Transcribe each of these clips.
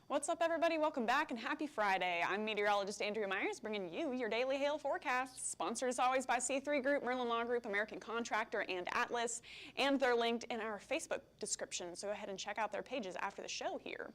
What's up, everybody? Welcome back and happy Friday. I'm meteorologist Andrea Myers, bringing you your daily hail forecast. Sponsored as always by C3 Group, Merlin Law Group, American Contractor, and Atlas. And they're linked in our Facebook description, so go ahead and check out their pages after the show here.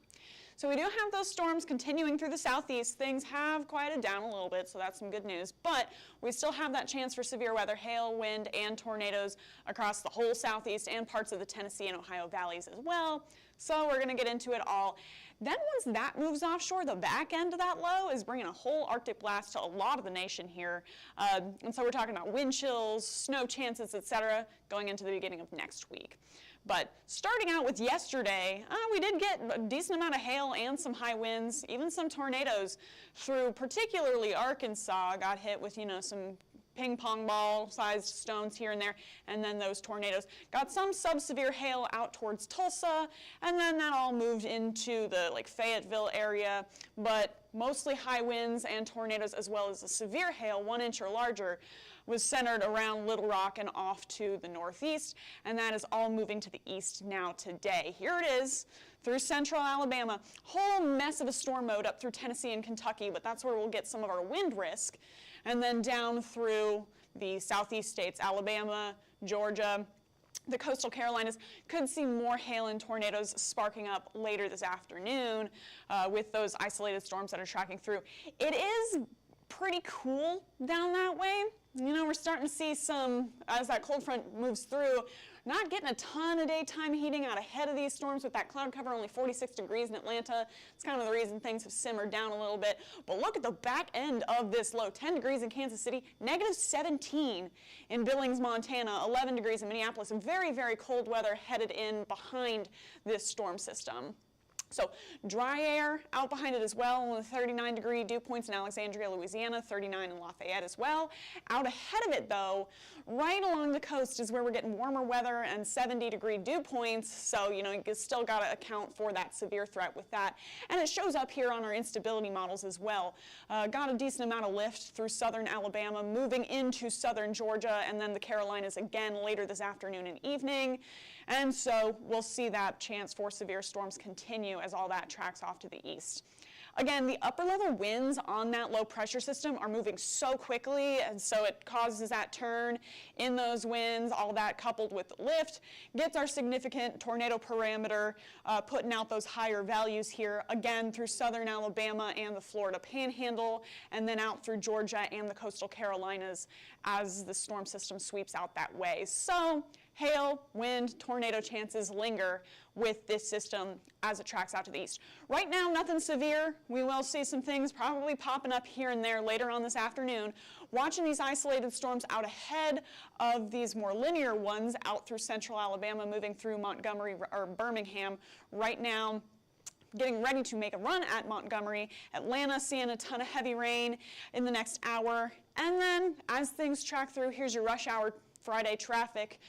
So we do have those storms continuing through the southeast. Things have quieted down a little bit, so that's some good news. But we still have that chance for severe weather, hail, wind, and tornadoes across the whole southeast and parts of the Tennessee and Ohio valleys as well. So we're going to get into it all. Then once that moves offshore, the back end of that low is bringing a whole Arctic blast to a lot of the nation here. And so we're talking about wind chills, snow chances, etc., going into the beginning of next week. But starting out with yesterday, we did get a decent amount of hail and some high winds, even some tornadoes through particularly Arkansas. Got hit with, some ping pong ball sized stones here and there, and then those tornadoes. Got some sub-severe hail out towards Tulsa, and then that all moved into the Fayetteville area, but mostly high winds and tornadoes, as well as a severe hail, 1 inch or larger, was centered around Little Rock and off to the northeast, and that is all moving to the east now today. Here it is through central Alabama, whole mess of a storm mode up through Tennessee and Kentucky, but that's where we'll get some of our wind risk, and then down through the southeast states, Alabama, Georgia, the coastal Carolinas. Could see more hail and tornadoes sparking up later this afternoon with those isolated storms that are tracking through. It is pretty cool down that way. We're starting to see some, as that cold front moves through, not getting a ton of daytime heating out ahead of these storms with that cloud cover, only 46 degrees in Atlanta. It's kind of the reason things have simmered down a little bit. But look at the back end of this low. 10 degrees in Kansas City, -17 in Billings, Montana, 11 degrees in Minneapolis. Very, very cold weather headed in behind this storm system. So dry air out behind it as well, with 39-degree dew points in Alexandria, Louisiana, 39 in Lafayette as well. Out ahead of it, though, right along the coast is where we're getting warmer weather and 70-degree dew points, so you still got to account for that severe threat with that. And it shows up here on our instability models as well. Got a decent amount of lift through southern Alabama, moving into southern Georgia, and then the Carolinas again later this afternoon and evening. And so we'll see that chance for severe storms continue as all that tracks off to the east. Again, the upper level winds on that low pressure system are moving so quickly, and so it causes that turn in those winds. All that coupled with lift gets our significant tornado parameter putting out those higher values here, again through southern Alabama and the Florida Panhandle, and then out through Georgia and the coastal Carolinas as the storm system sweeps out that way. So hail, wind, tornado chances linger with this system as it tracks out to the east. Right now, nothing severe. We will see some things probably popping up here and there later on this afternoon. Watching these isolated storms out ahead of these more linear ones out through central Alabama, moving through Montgomery or Birmingham. Right now, getting ready to make a run at Montgomery. Atlanta seeing a ton of heavy rain in the next hour. And then as things track through, here's your rush hour Friday traffic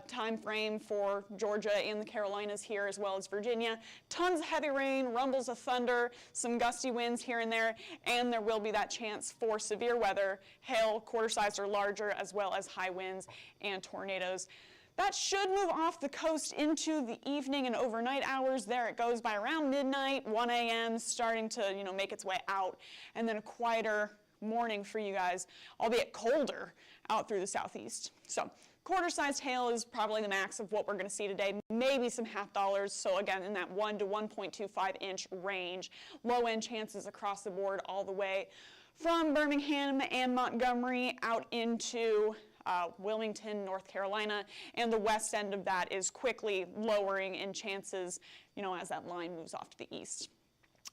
time frame for Georgia and the Carolinas here, as well as Virginia. Tons of heavy rain, rumbles of thunder, some gusty winds here and there, and there will be that chance for severe weather, hail, quarter-sized or larger, as well as high winds and tornadoes. That should move off the coast into the evening and overnight hours. There it goes by around midnight, 1 a.m., starting to make its way out, and then a quieter morning for you guys, albeit colder out through the southeast. So quarter-sized hail is probably the max of what we're going to see today, maybe some half dollars, so again in that 1 to 1.25 inch range. Low-end chances across the board all the way from Birmingham and Montgomery out into Wilmington, North Carolina, and the west end of that is quickly lowering in chances, as that line moves off to the east.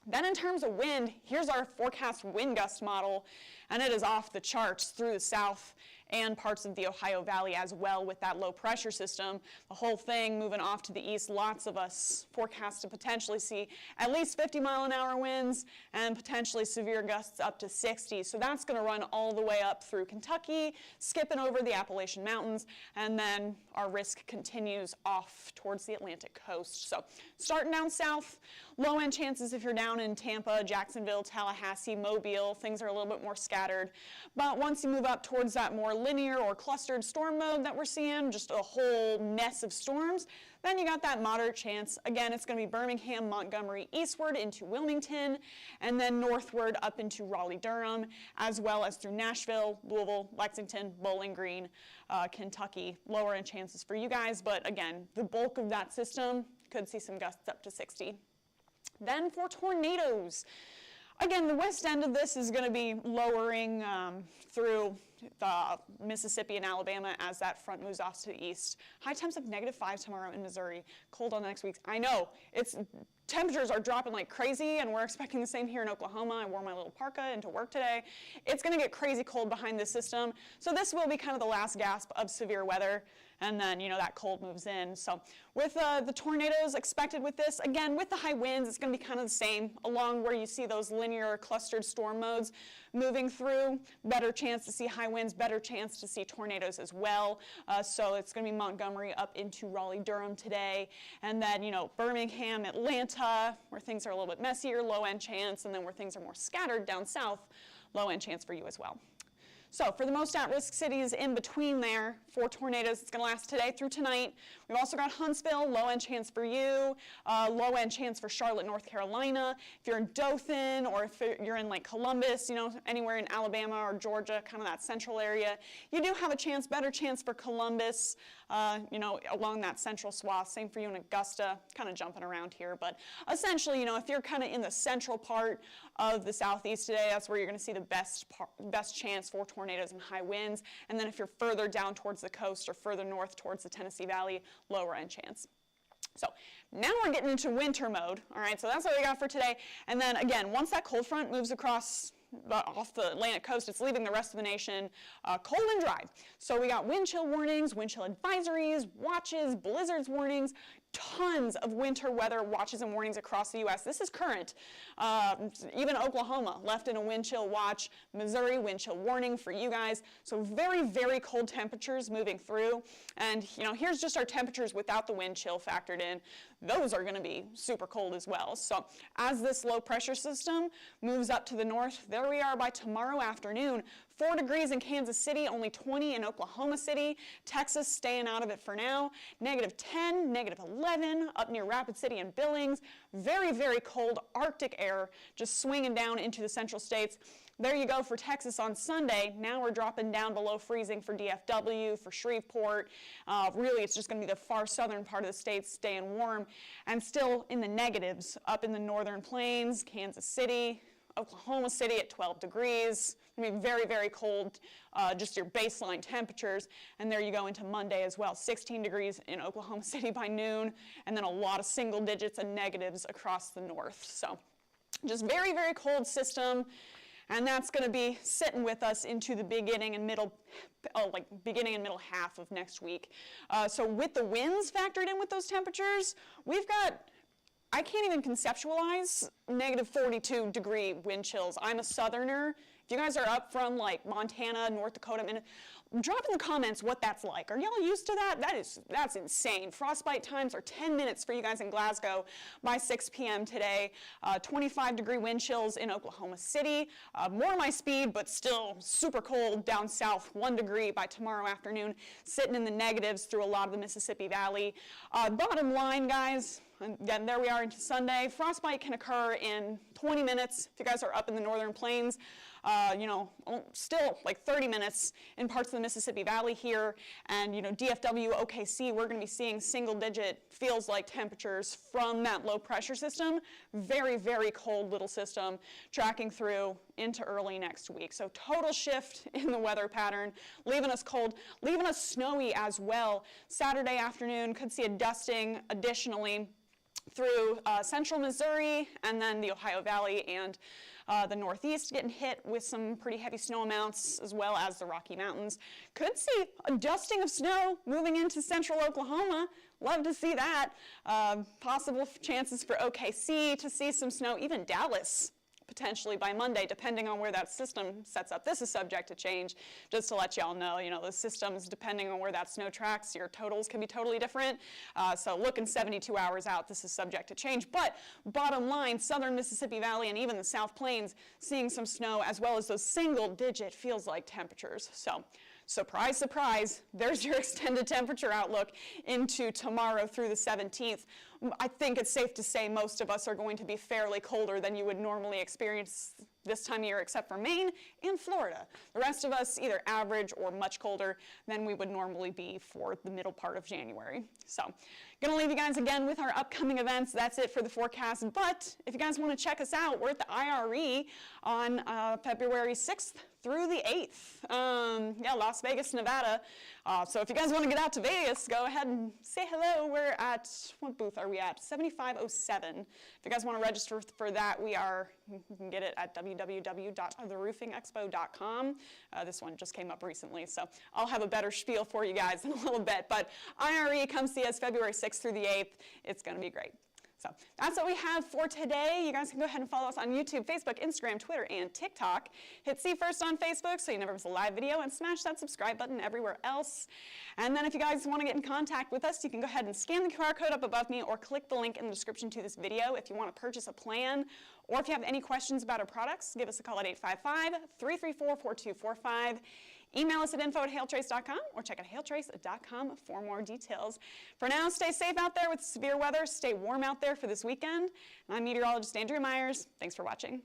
Then in terms of wind, here's our forecast wind gust model, and it is off the charts through the south and parts of the Ohio Valley as well with that low pressure system. The whole thing moving off to the east, lots of us forecast to potentially see at least 50-mile-an-hour winds and potentially severe gusts up to 60. So that's going to run all the way up through Kentucky, skipping over the Appalachian Mountains, and then our risk continues off towards the Atlantic coast. So starting down south, low-end chances if you're down in Tampa, Jacksonville, Tallahassee, Mobile, things are a little bit more scattered. But once you move up towards that more linear or clustered storm mode that we're seeing, just a whole mess of storms, then you got that moderate chance. Again, it's going to be Birmingham, Montgomery, eastward into Wilmington, and then northward up into Raleigh-Durham, as well as through Nashville, Louisville, Lexington, Bowling Green, Kentucky. Lower end chances for you guys, but again, the bulk of that system could see some gusts up to 60. Then for tornadoes. Again, the west end of this is going to be lowering through the Mississippi and Alabama as that front moves off to the east. High temps of -5 tomorrow in Missouri. Cold on the next week. I know, temperatures are dropping like crazy, and we're expecting the same here in Oklahoma. I wore my little parka into work today. It's going to get crazy cold behind this system. So this will be kind of the last gasp of severe weather. And then, that cold moves in. So with the tornadoes expected with this, again, with the high winds, it's going to be kind of the same along where you see those linear clustered storm modes moving through. Better chance to see high winds, better chance to see tornadoes as well. So it's going to be Montgomery up into Raleigh-Durham today. And then, Birmingham, Atlanta, where things are a little bit messier, low-end chance. And then where things are more scattered down south, low-end chance for you as well. So for the most at-risk cities in between there for tornadoes, it's going to last today through tonight. We've also got Huntsville, low-end chance for you, low-end chance for Charlotte, North Carolina. If you're in Dothan or if you're in like Columbus, anywhere in Alabama or Georgia, kind of that central area, you do have a chance, better chance for Columbus, along that central swath. Same for you in Augusta, kind of jumping around here. But essentially, if you're kind of in the central part of the southeast today, that's where you're going to see the best chance for tornadoes and high winds. And then if you're further down towards the coast or further north towards the Tennessee Valley, lower end chance. So now we're getting into winter mode. All right, so that's what we got for today. And then again, once that cold front moves across off the Atlantic coast, it's leaving the rest of the nation cold and dry. So we got wind chill warnings, wind chill advisories, watches, blizzards warnings, tons of winter weather watches and warnings across the U.S. This is current. Even Oklahoma left in a wind chill watch. Missouri, wind chill warning for you guys. So very, very cold temperatures moving through. And here's just our temperatures without the wind chill factored in. Those are going to be super cold as well. So as this low pressure system moves up to the north, there we are by tomorrow afternoon. 4 degrees in Kansas City, only 20 in Oklahoma City. Texas staying out of it for now. -10, -11 up near Rapid City and Billings. Very, very cold Arctic air just swinging down into the central states. There you go for Texas on Sunday. Now we're dropping down below freezing for DFW, for Shreveport. Really, it's just going to be the far southern part of the state staying warm and still in the negatives up in the northern plains, Kansas City, Oklahoma City at 12 degrees. I mean, very, very cold, just your baseline temperatures. And there you go into Monday as well, 16 degrees in Oklahoma City by noon, and then a lot of single digits and negatives across the north. So just very, very cold system. And that's going to be sitting with us into the beginning and middle half of next week. So with the winds factored in with those temperatures, we've got, I can't even conceptualize -42-degree wind chills. I'm a southerner. If you guys are up from like Montana, North Dakota, drop in the comments what that's like. Are y'all used to that? That's insane. Frostbite times are 10 minutes for you guys in Glasgow by 6 p.m. today. 25-degree wind chills in Oklahoma City. More my speed, but still super cold down south, 1 degree by tomorrow afternoon, sitting in the negatives through a lot of the Mississippi Valley. Bottom line, guys, again, there we are into Sunday. Frostbite can occur in 20 minutes if you guys are up in the northern plains. Still like 30 minutes in parts of the Mississippi Valley here, and DFW, OKC, we're going to be seeing single-digit feels like temperatures from that low pressure system. Very, very cold little system tracking through into early next week. So total shift in the weather pattern, leaving us cold, leaving us snowy as well. Saturday afternoon could see a dusting additionally. through central Missouri and then the Ohio Valley and the Northeast getting hit with some pretty heavy snow amounts, as well as the Rocky Mountains. Could see a dusting of snow moving into central Oklahoma. Love to see that. Possible chances for OKC to see some snow, even Dallas potentially by Monday, depending on where that system sets up. This is subject to change, just to let y'all know, the systems, depending on where that snow tracks, your totals can be totally different. So looking 72 hours out, this is subject to change. But bottom line, southern Mississippi Valley and even the South Plains seeing some snow, as well as those single-digit feels-like temperatures. So surprise, surprise, there's your extended temperature outlook into tomorrow through the 17th. I think it's safe to say most of us are going to be fairly colder than you would normally experience this time of year, except for Maine and Florida. The rest of us either average or much colder than we would normally be for the middle part of January. So, gonna leave you guys again with our upcoming events. That's it for the forecast. But if you guys want to check us out, we're at the IRE on February 6th through the 8th. Las Vegas, Nevada. So if you guys want to get out to Vegas, go ahead and say hello. We're at, what booth are we at? 7507. If you guys want to register for that, you can get it at www.theroofingexpo.com. This one just came up recently, so I'll have a better spiel for you guys in a little bit. But IRE, come see us February 6th through the 8th. It's going to be great. So that's what we have for today. You guys can go ahead and follow us on YouTube, Facebook, Instagram, Twitter, and TikTok. Hit See First on Facebook so you never miss a live video, and smash that subscribe button everywhere else. And then if you guys want to get in contact with us, you can go ahead and scan the QR code up above me or click the link in the description to this video if you want to purchase a plan, or if you have any questions about our products, give us a call at 855-334-4245. Email us at info@hailtrace.com or check out hailtrace.com for more details. For now, stay safe out there with severe weather. Stay warm out there for this weekend. And I'm meteorologist Andrea Myers. Thanks for watching.